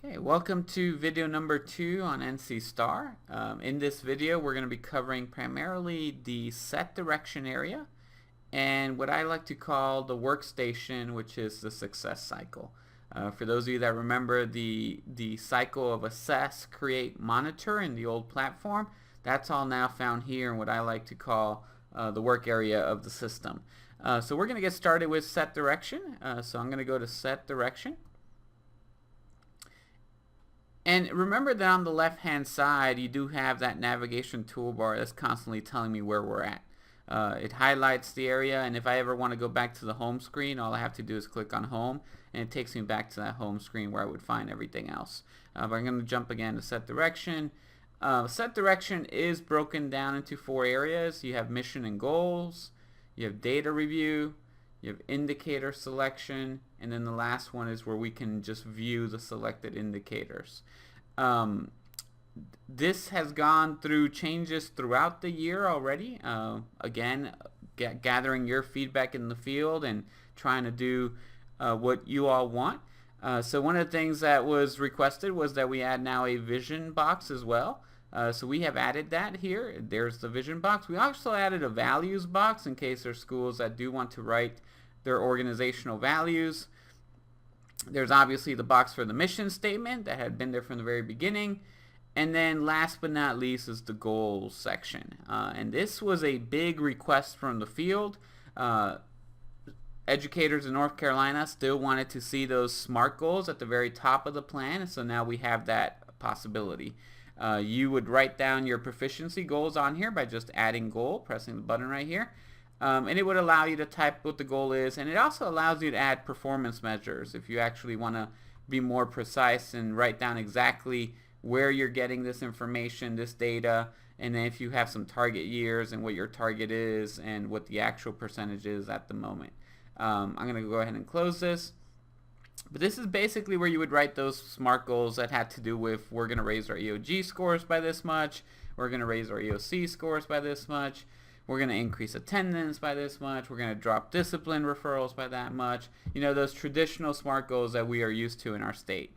Okay, welcome to video number 2 on NC Star. In this video we're going to be covering primarily the set direction area and what I like to call the workstation, which is the success cycle. For those of you that remember the cycle of assess, create, monitor in the old platform, that's all now found here in what I like to call the work area of the system. So we're going to get started with set direction. So I'm going to go to set direction. And remember that on the left hand side you do have that navigation toolbar that's constantly telling me where we're at. It highlights the area, and if I ever want to go back to the home screen, all I have to do is click on home and it takes me back to that home screen where I would find everything else. But I'm going to jump again to set direction. Set direction is broken down into 4 areas. You have mission and goals, you have data review, you have indicator selection, and then the last one is where we can just view the selected indicators. This has gone through changes throughout the year already. Again, gathering your feedback in the field and trying to do what you all want. So one of the things that was requested was that we add now a vision box as well. So we have added that here. There's the vision box. We also added a values box in case there's schools that do want to write their organizational values. There's obviously the box for the mission statement that had been there from the very beginning. And then last but not least is the goals section. And this was a big request from the field. Educators in North Carolina still wanted to see those SMART goals at the very top of the plan, so now we have that possibility. You would write down your proficiency goals on here by just adding goal, pressing the button right here. And it would allow you to type what the goal is, and it also allows you to add performance measures if you actually want to be more precise and write down exactly where you're getting this information, this data, and then if you have some target years and what your target is and what the actual percentage is at the moment. I'm going to go ahead and close this. But this is basically where you would write those SMART goals that had to do with we're going to raise our EOG scores by this much, we're going to raise our EOC scores by this much, we're going to increase attendance by this much, we're going to drop discipline referrals by that much. You know, those traditional SMART goals that we are used to in our state.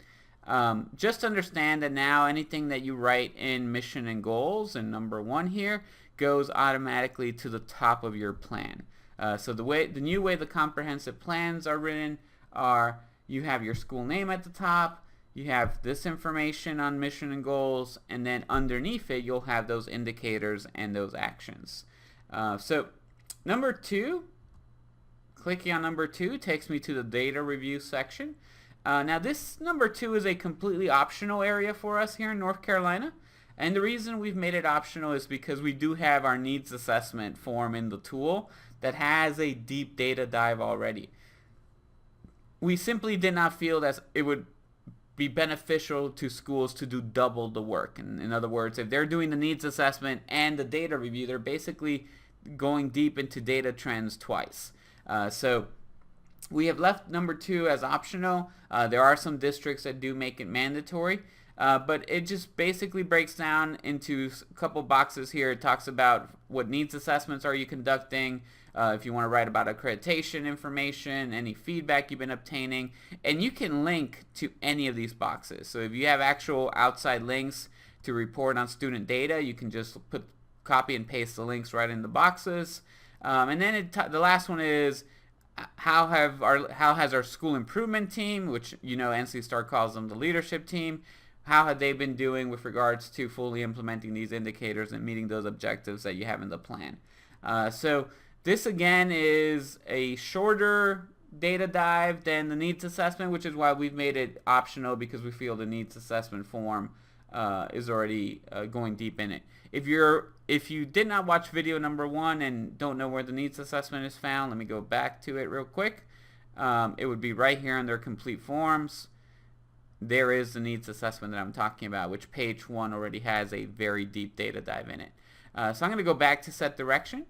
Just understand that now anything that you write in mission and goals and number 1 here goes automatically to the top of your plan. So the new way the comprehensive plans are written are you have your school name at the top, you have this information on mission and goals, and then underneath it you'll have those indicators and those actions. So number 2, clicking on number 2 takes me to the data review section. Now this number 2 is a completely optional area for us here in North Carolina, and the reason we've made it optional is because we do have our needs assessment form in the tool that has a deep data dive already. We simply did not feel that it would be beneficial to schools to do double the work. And in other words, if they're doing the needs assessment and the data review, they're basically going deep into data trends twice. So we have left number 2 as optional. There are some districts that do make it mandatory, but it just basically breaks down into a couple boxes here. It talks about what needs assessments are you conducting, if you want to write about accreditation information, any feedback you've been obtaining, and you can link to any of these boxes. So if you have actual outside links to report on student data, you can just copy and paste the links right in the boxes. And then the last one is how has our school improvement team, which you know NC Star calls them the leadership team, how have they been doing with regards to fully implementing these indicators and meeting those objectives that you have in the plan. So this again is a shorter data dive than the needs assessment, which is why we've made it optional, because we feel the needs assessment form is already going deep in it. If you did not watch video number 1 and don't know where the needs assessment is found, let me go back to it real quick. It would be right here under complete forms. There is the needs assessment that I'm talking about, which page 1 already has a very deep data dive in it. So I'm going to go back to set direction.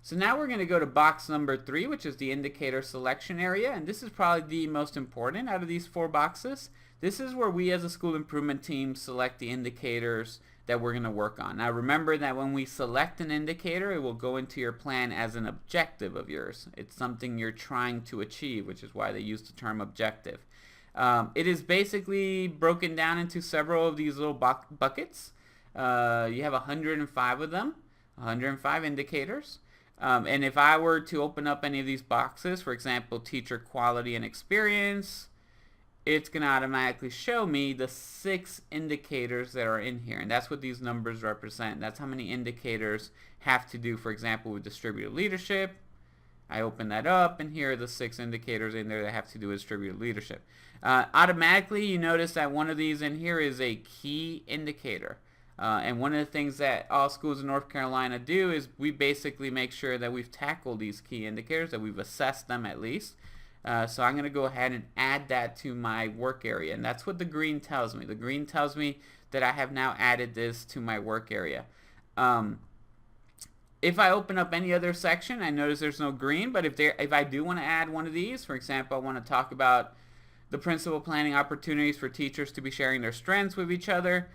So now we're going to go to box number 3, which is the indicator selection area, and this is probably the most important out of these 4 boxes. This is where we as a school improvement team select the indicators that we're going to work on. Now remember that when we select an indicator, it will go into your plan as an objective of yours. It's something you're trying to achieve, which is why they use the term objective. It is basically broken down into several of these little buckets. You have 105 of them, 105 indicators. And if I were to open up any of these boxes, for example, teacher quality and experience, it's going to automatically show me the 6 indicators that are in here. And that's what these numbers represent. That's how many indicators have to do, for example, with distributed leadership. I open that up, and here are the 6 indicators in there that have to do with distributed leadership. Automatically, you notice that one of these in here is a key indicator. And one of the things that all schools in North Carolina do is we basically make sure that we've tackled these key indicators, that we've assessed them at least. So I'm going to go ahead and add that to my work area, and that's what the green tells me. The green tells me that I have now added this to my work area. If I open up any other section, I notice there's no green, but if I do want to add one of these, for example, I want to talk about the principal planning opportunities for teachers to be sharing their strengths with each other,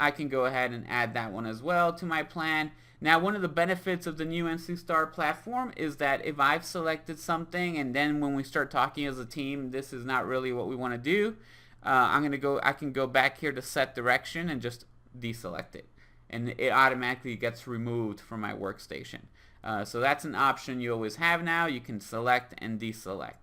I can go ahead and add that one as well to my plan. Now, one of the benefits of the new NC Star platform is that if I've selected something and then when we start talking as a team, this is not really what we want to do, I can go back here to set direction and just deselect it, and it automatically gets removed from my workstation. So that's an option you always have now. You can select and deselect.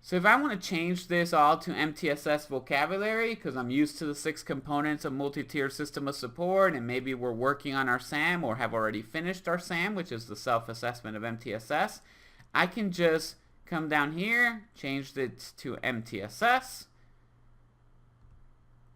So if I want to change this all to MTSS vocabulary, because I'm used to the 6 components of multi-tiered system of support, and maybe we're working on our SAM or have already finished our SAM, which is the self-assessment of MTSS, I can just come down here, change it to MTSS,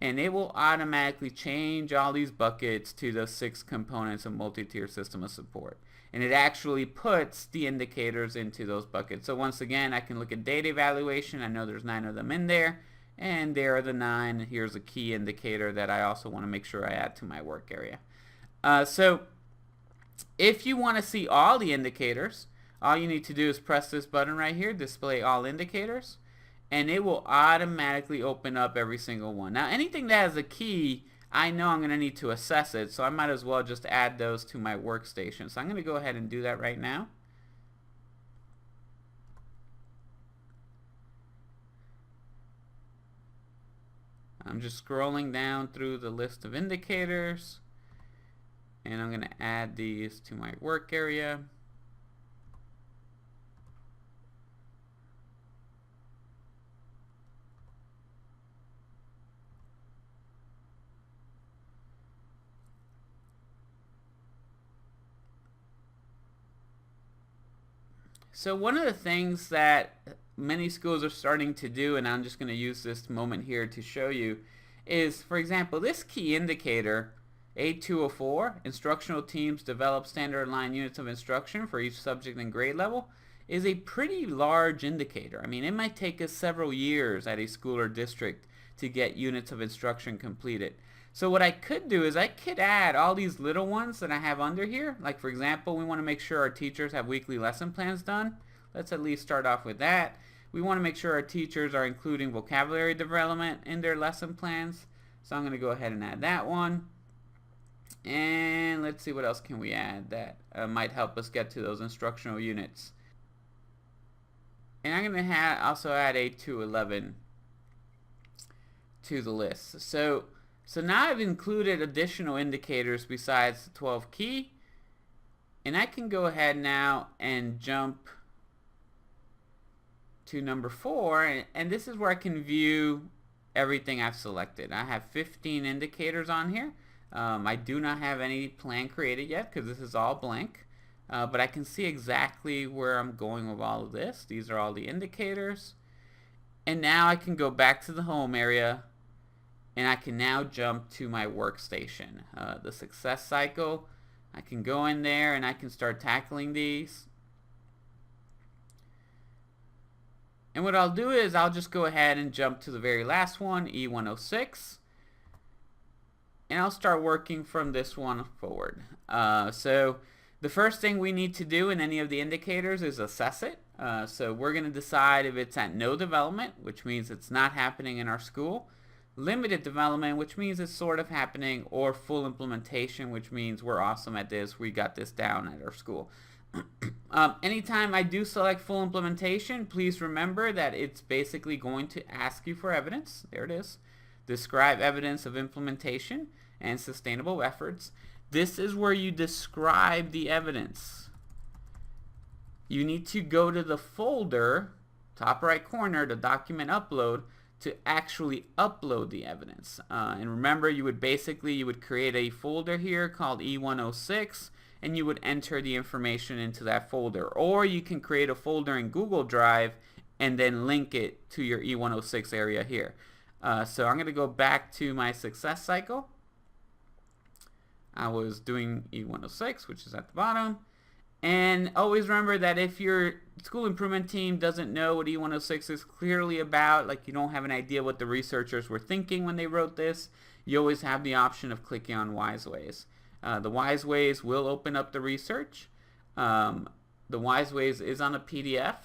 and it will automatically change all these buckets to the 6 components of multi-tiered system of support. And it actually puts the indicators into those buckets. So once again, I can look at data evaluation. I know there's 9 of them in there, and there are the 9. Here's a key indicator that I also want to make sure I add to my work area. So if you want to see all the indicators, all you need to do is press this button right here, display all indicators, and it will automatically open up every single one. Now, anything that has a key, I know I'm going to need to assess it, so I might as well just add those to my workstation. So I'm going to go ahead and do that right now. I'm just scrolling down through the list of indicators, and I'm going to add these to my work area. So one of the things that many schools are starting to do, and I'm just going to use this moment here to show you, is, for example, this key indicator, 8204, instructional teams develop standard line units of instruction for each subject and grade level, is a pretty large indicator. I mean, it might take us several years at a school or district to get units of instruction completed. So what I could do is I could add all these little ones that I have under here. Like, for example, we want to make sure our teachers have weekly lesson plans done. Let's at least start off with that. We want to make sure our teachers are including vocabulary development in their lesson plans. So I'm going to go ahead and add that one. And let's see what else can we add that might help us get to those instructional units. And I'm going to also add 8 to 11 to the list. So now I've included additional indicators besides the 12 key, and I can go ahead now and jump to number 4, and this is where I can view everything I've selected. I have 15 indicators on here. I do not have any plan created yet because this is all blank, but I can see exactly where I'm going with all of this. These are all the indicators, and now I can go back to the home area, and I can now jump to my workstation. The success cycle, I can go in there and I can start tackling these. And what I'll do is I'll just go ahead and jump to the very last one, E106. And I'll start working from this one forward. So the first thing we need to do in any of the indicators is assess it. So we're going to decide if it's at no development, which means it's not happening in our school. Limited development, which means it's sort of happening, or full implementation, which means we're awesome at this, we got this down at our school. Anytime I do select full implementation, please remember that it's basically going to ask you for evidence. There it is. Describe evidence of implementation and sustainable efforts. This is where you describe the evidence. You need to go to the folder, top right corner, the document upload, to actually upload the evidence. And remember, you would create a folder here called E106, and you would enter the information into that folder. Or you can create a folder in Google Drive and then link it to your E106 area here. So I'm going to go back to my success cycle. I was doing E106, which is at the bottom. And always remember that if your school improvement team doesn't know what E106 is clearly about, like you don't have an idea what the researchers were thinking when they wrote this, you always have the option of clicking on Wise Ways. The Wise Ways will open up the research. The Wise Ways is on a PDF.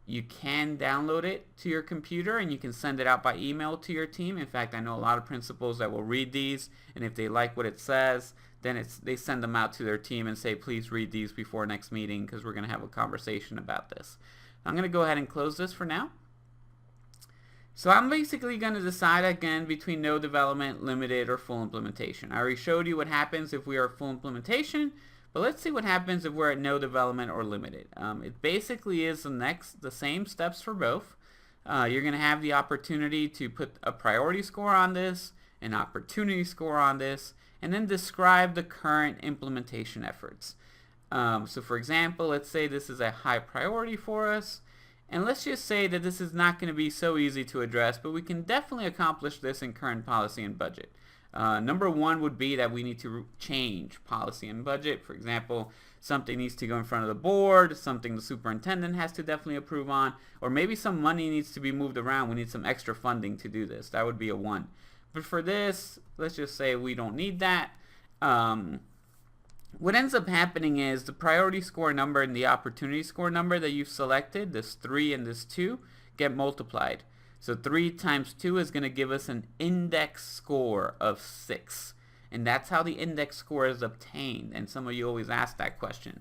You can download it to your computer and you can send it out by email to your team. In fact, I know a lot of principals that will read these, and if they like what it says, then they send them out to their team and say, please read these before next meeting because we're going to have a conversation about this. I'm going to go ahead and close this for now. So I'm basically going to decide again between no development, limited, or full implementation. I already showed you what happens if we are full implementation, but let's see what happens if we're at no development or limited. It basically is the same steps for both. You're going to have the opportunity to put a priority score on this, an opportunity score on this, and then describe the current implementation efforts. So for example, let's say this is a high priority for us, and let's just say that this is not going to be so easy to address, but we can definitely accomplish this in current policy and budget. Number one would be that we need to change policy and budget. For example, something needs to go in front of the board, something the superintendent has to definitely approve on, or maybe some money needs to be moved around. We need some extra funding to do this. That would be a 1. But for this, let's just say we don't need that. What ends up happening is the priority score number and the opportunity score number that you've selected, this 3 and this 2, get multiplied. So 3 times 2 is going to give us an index score of 6. And that's how the index score is obtained. And some of you always ask that question.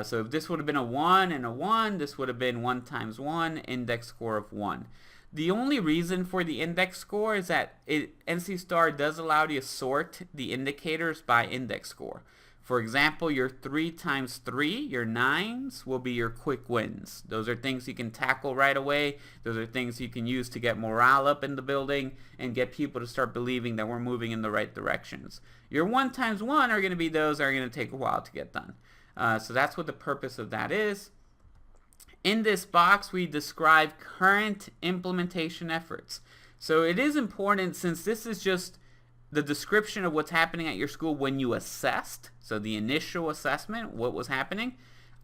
So if this would have been a 1 and a 1, this would have been 1 times 1, index score of 1. The only reason for the index score is that NC Star does allow you to sort the indicators by index score. For example, your 3 times 3, your 9s, will be your quick wins. Those are things you can tackle right away. Those are things you can use to get morale up in the building and get people to start believing that we're moving in the right directions. Your 1 times 1 are going to be those that are going to take a while to get done. So that's what the purpose of that is. In this box, we describe current implementation efforts. So it is important, since this is just the description of what's happening at your school when you assessed, so the initial assessment, what was happening,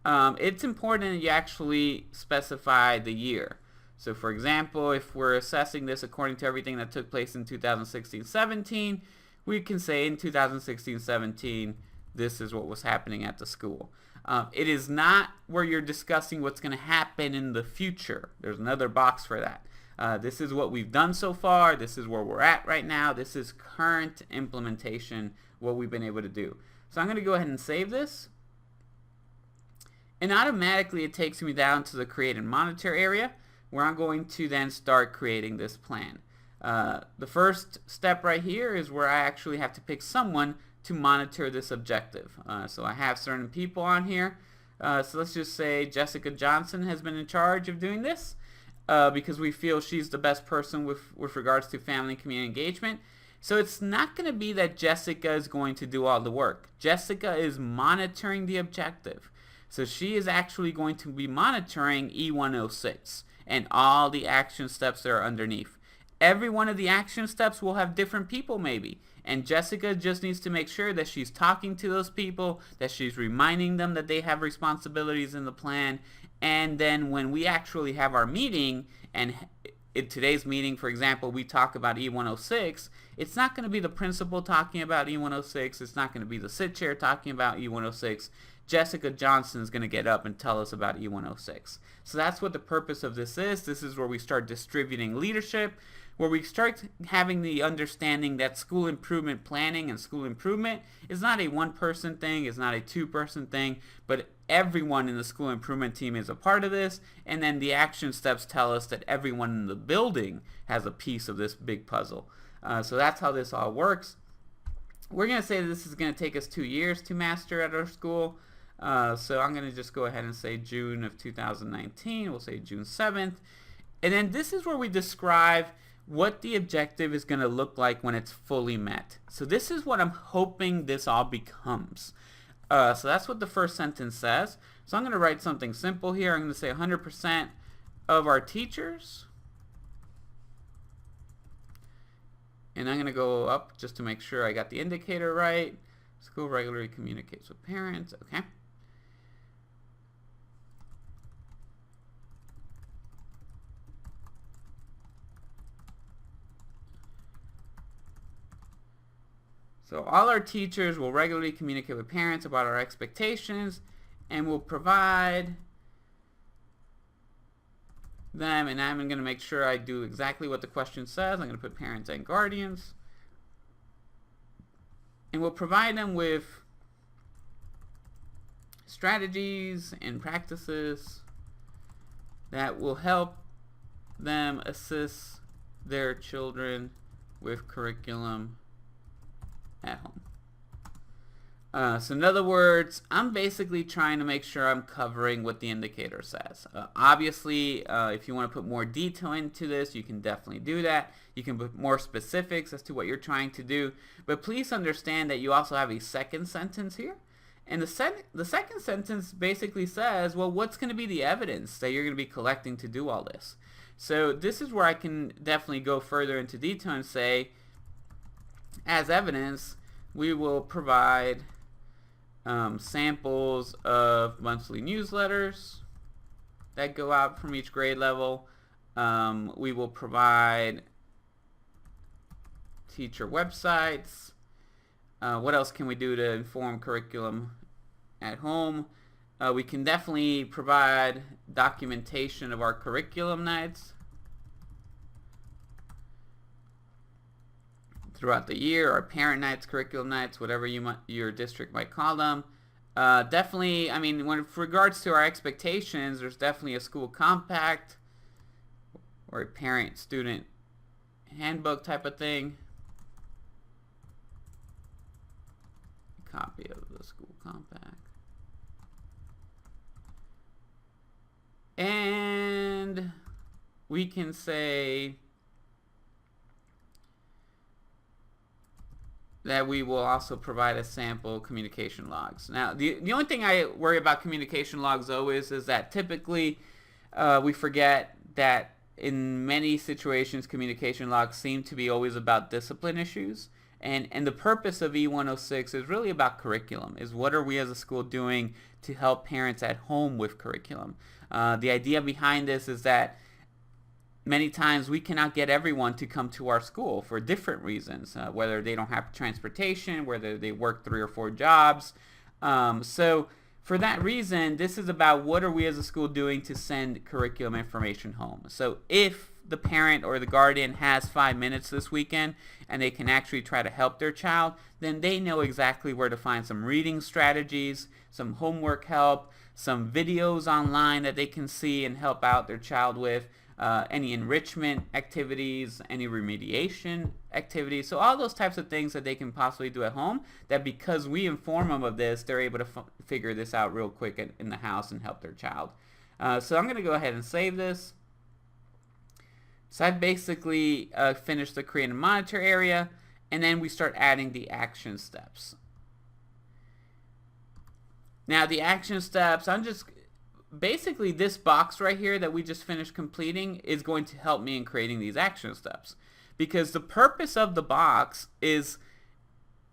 it's important that you actually specify the year. So for example, if we're assessing this according to everything that took place in 2016-17, we can say in 2016-17, this is what was happening at the school. It is not where you're discussing what's going to happen in the future. There's another box for that. This is what we've done so far. This is where we're at right now. This is current implementation, what we've been able to do. So I'm going to go ahead and save this. And automatically it takes me down to the create and monitor area, where I'm going to then start creating this plan. The first step right here is where I actually have to pick someone to monitor this objective. So I have certain people on here. So let's just say Jessica Johnson has been in charge of doing this because we feel she's the best person with regards to family and community engagement. So it's not going to be that Jessica is going to do all the work. Jessica is monitoring the objective. So she is actually going to be monitoring E106 and all the action steps that are underneath. Every one of the action steps will have different people maybe. And Jessica just needs to make sure that she's talking to those people, that she's reminding them that they have responsibilities in the plan. And then when we actually have our meeting, and in today's meeting, for example, we talk about E106, it's not going to be the principal talking about E106. It's not going to be the sit chair talking about E106. Jessica Johnson is going to get up and tell us about E106. So that's what the purpose of this is. This is where we start distributing leadership. where we start having the understanding that school improvement planning and school improvement is not a one-person thing, it's not a two-person thing, but everyone in the school improvement team is a part of this, and then the action steps tell us that everyone in the building has a piece of this big puzzle. So that's how this all works. We're going to say that this is going to take us 2 years to master at our school. So I'm going to just go ahead and say June of 2019. We'll say June 7th. And then this is where we describe what the objective is going to look like when it's fully met. So this is what I'm hoping this all becomes. So that's what the first sentence says. So I'm going to write something simple here. I'm going to say 100% of our teachers. And I'm going to go up just to make sure I got the indicator right. School regularly communicates with parents. Okay. So all our teachers will regularly communicate with parents about our expectations and will provide them, and I'm going to make sure I do exactly what the question says. I'm going to put parents and guardians. And we'll provide them with strategies and practices that will help them assist their children with curriculum at home. So in other words, I'm basically trying to make sure I'm covering what the indicator says. Obviously, if you want to put more detail into this, you can definitely do that. You can put more specifics as to what you're trying to do. But please understand that you also have a second sentence here. And the second sentence basically says, well, what's going to be the evidence that you're going to be collecting to do all this? So this is where I can definitely go further into detail and say, as evidence, we will provide samples of monthly newsletters that go out from each grade level. We will provide teacher websites. What else can we do to inform curriculum at home? We can definitely provide documentation of our curriculum nights throughout the year, our parent nights, curriculum nights, whatever your district might call them. Definitely, I mean, with regards to our expectations, there's definitely a school compact or a parent-student handbook type of thing. A copy of the school compact. And we can say that we will also provide a sample communication logs. Now, the only thing I worry about communication logs always is that typically we forget that in many situations communication logs seem to be always about discipline issues. And the purpose of E106 is really about curriculum, is what are we as a school doing to help parents at home with curriculum. The idea behind this is that many times we cannot get everyone to come to our school for different reasons, whether they don't have transportation, whether they work 3 or 4 jobs. So for that reason, this is about what are we as a school doing to send curriculum information home. So if the parent or the guardian has 5 minutes this weekend and they can actually try to help their child, then they know exactly where to find some reading strategies, some homework help, some videos online that they can see and help out their child with. Any enrichment activities, any remediation activities. So all those types of things that they can possibly do at home, that because we inform them of this, they're able to figure this out real quick in the house and help their child. So I'm going to go ahead and save this. So I've basically finished the create and monitor area, and then we start adding the action steps. Now the action steps, basically this box right here that we just finished completing is going to help me in creating these action steps, because the purpose of the box is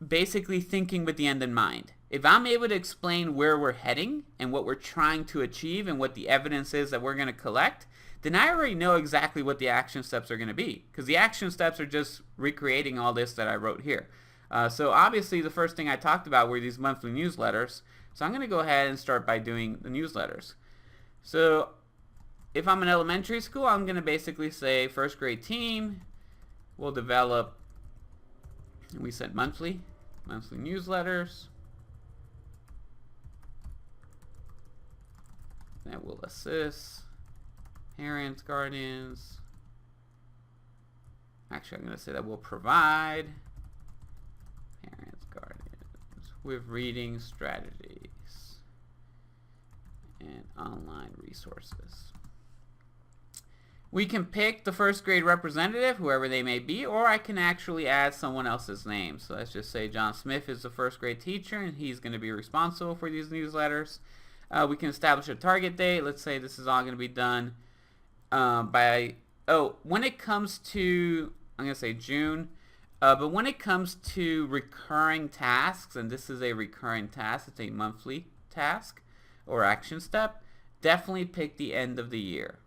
basically thinking with the end in mind. If I'm able to explain where we're heading and what we're trying to achieve and what the evidence is that we're going to collect, then I already know exactly what the action steps are going to be, because the action steps are just recreating all this that I wrote here. So obviously the first thing I talked about were these monthly newsletters. So I'm going to go ahead and start by doing the newsletters. So if I'm an elementary school, I'm going to basically say first grade team, we'll develop, and we said monthly newsletters. That will assist parents, guardians. Actually, I'm going to say that will provide parents, guardians with reading strategies and online resources. We can pick the first grade representative, whoever they may be, or I can actually add someone else's name. So let's just say John Smith is the first grade teacher, and he's going to be responsible for these newsletters. We can establish a target date. Let's say this is all going to be done when it comes to, I'm going to say June, but when it comes to recurring tasks, and this is a recurring task, it's a monthly task or action step, definitely pick the end of the year.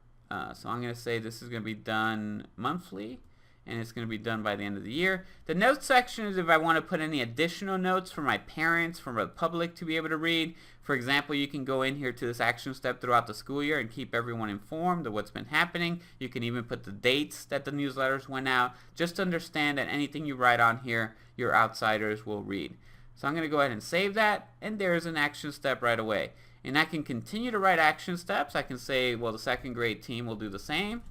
So I'm going to say this is going to be done monthly, and it's going to be done by the end of the year. The notes section is if I want to put any additional notes for my parents, for the public to be able to read. For example, you can go in here to this action step throughout the school year and keep everyone informed of what's been happening. You can even put the dates that the newsletters went out. Just understand that anything you write on here, your outsiders will read. So I'm going to go ahead and save that, and there's an action step right away. And I can continue to write action steps. I can say, well, the second grade team will do the same.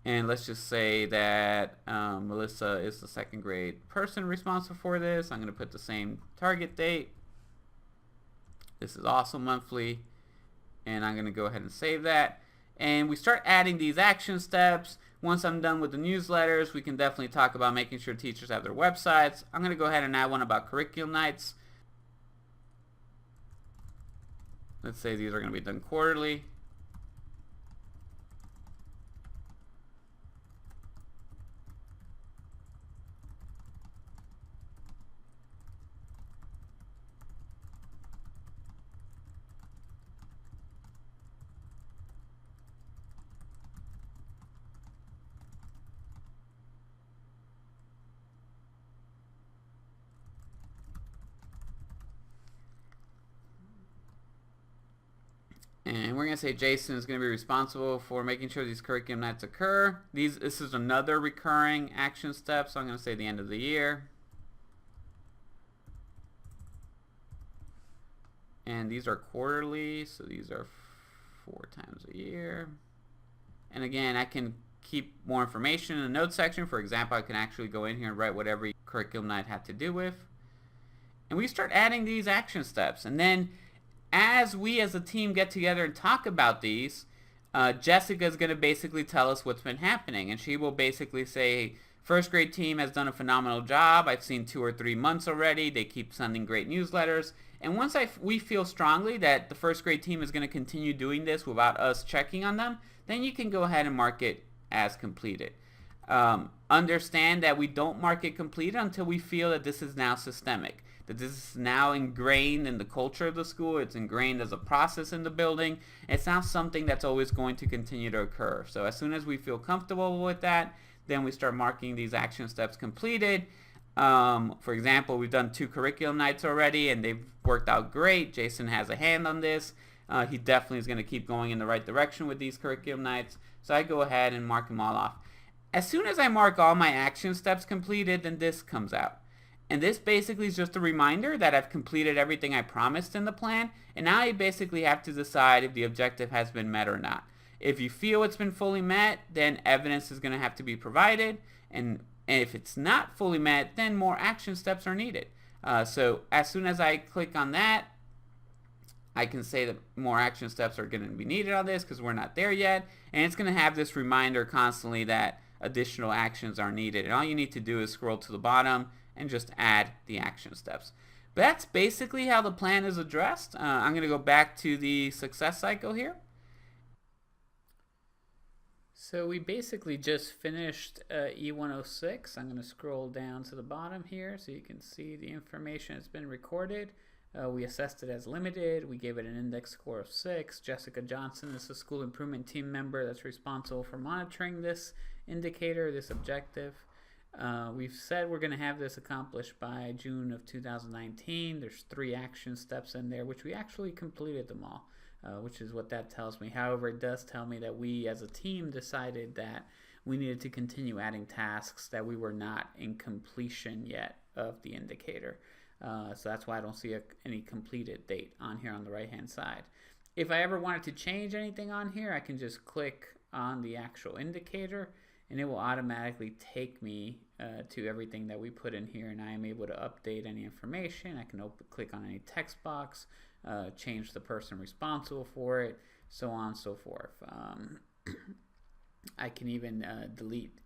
And let's just say that Melissa is the second grade person responsible for this. I'm going to put the same target date. This is also monthly. And I'm going to go ahead and save that. And we start adding these action steps. Once I'm done with the newsletters, we can definitely talk about making sure teachers have their websites. I'm going to go ahead and add one about curriculum nights. Let's say these are going to be done quarterly. And we're going to say Jason is going to be responsible for making sure these curriculum nights occur. This is another recurring action step, so I'm going to say the end of the year. And these are quarterly, so these are 4 times a year. And again, I can keep more information in the notes section. For example, I can actually go in here and write what every curriculum night had to do with. And we start adding these action steps. And then as we as a team get together and talk about these, Jessica is going to basically tell us what's been happening. And she will basically say, first grade team has done a phenomenal job. I've seen 2 or 3 months already. They keep sending great newsletters. And once we feel strongly that the first grade team is going to continue doing this without us checking on them, then you can go ahead and mark it as completed. Understand that we don't mark it completed until we feel that this is now systemic, that this is now ingrained in the culture of the school. It's ingrained as a process in the building. It's not something that's always going to continue to occur. So as soon as we feel comfortable with that, then we start marking these action steps completed. For example, we've done 2 curriculum nights already, and they've worked out great. Jason has a hand on this. He definitely is going to keep going in the right direction with these curriculum nights. So I go ahead and mark them all off. As soon as I mark all my action steps completed, then this comes out. And this basically is just a reminder that I've completed everything I promised in the plan. And now I basically have to decide if the objective has been met or not. If you feel it's been fully met, then evidence is going to have to be provided. And if it's not fully met, then more action steps are needed. So as soon as I click on that, I can say that more action steps are going to be needed on this because we're not there yet. And it's going to have this reminder constantly that additional actions are needed. And all you need to do is scroll to the bottom and just add the action steps. But that's basically how the plan is addressed. I'm going to go back to the success cycle here. So we basically just finished E106. I'm going to scroll down to the bottom here so you can see the information that's been recorded. We assessed it as limited. We gave it an index score of 6. Jessica Johnson is a school improvement team member that's responsible for monitoring this indicator, this objective. We've said we're going to have this accomplished by June of 2019. There's 3 action steps in there, which we actually completed them all, which is what that tells me. However, it does tell me that we as a team decided that we needed to continue adding tasks that we were not in completion yet of the indicator. So that's why I don't see any completed date on here on the right hand side. If I ever wanted to change anything on here, I can just click on the actual indicator and it will automatically take me to everything that we put in here, and I am able to update any information. I can click on any text box, change the person responsible for it, so on and so forth. I can even delete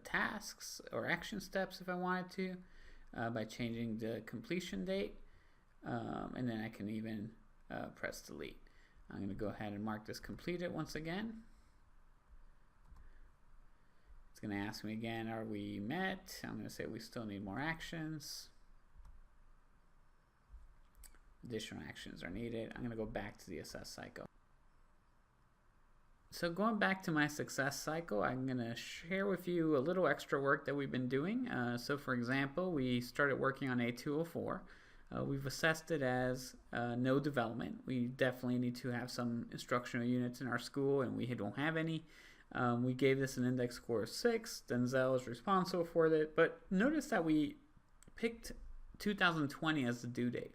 tasks or action steps if I wanted to by changing the completion date, and then I can even press delete. I'm going to go ahead and mark this completed once again. It's going to ask me again, are we met? I'm going to say we still need more actions. Additional actions are needed. I'm going to go back to the assess cycle. So going back to my success cycle, I'm going to share with you a little extra work that we've been doing. So for example, we started working on A204. We've assessed it as no development. We definitely need to have some instructional units in our school, and we don't have any. We gave this an index score of 6. Denzel is responsible for it, but notice that we picked 2020 as the due date.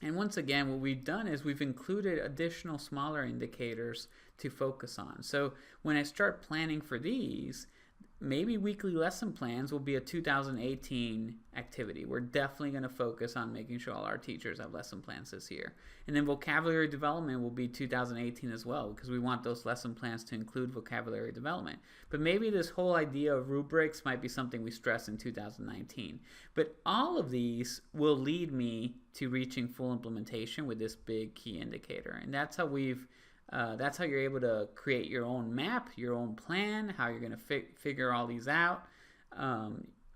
And once again, what we've done is we've included additional smaller indicators to focus on. So when I start planning for these, maybe weekly lesson plans will be a 2018 activity. We're definitely going to focus on making sure all our teachers have lesson plans this year. And then vocabulary development will be 2018 as well, because we want those lesson plans to include vocabulary development. But maybe this whole idea of rubrics might be something we stress in 2019. But all of these will lead me to reaching full implementation with this big key indicator. And that's how that's how you're able to create your own map, your own plan, how you're going to figure all these out.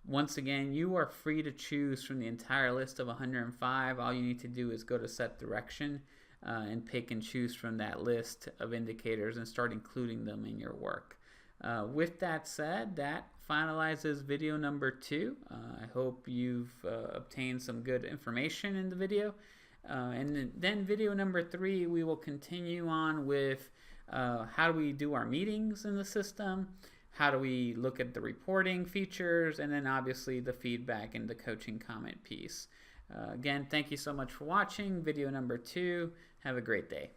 Once again, you are free to choose from the entire list of 105. All you need to do is go to set direction and pick and choose from that list of indicators and start including them in your work. With that said, that finalizes video number 2. I hope you've obtained some good information in the video. And then video number 3, we will continue on with how do we do our meetings in the system, how do we look at the reporting features, and then obviously the feedback and the coaching comment piece. Again, thank you so much for watching video number 2. Have a great day.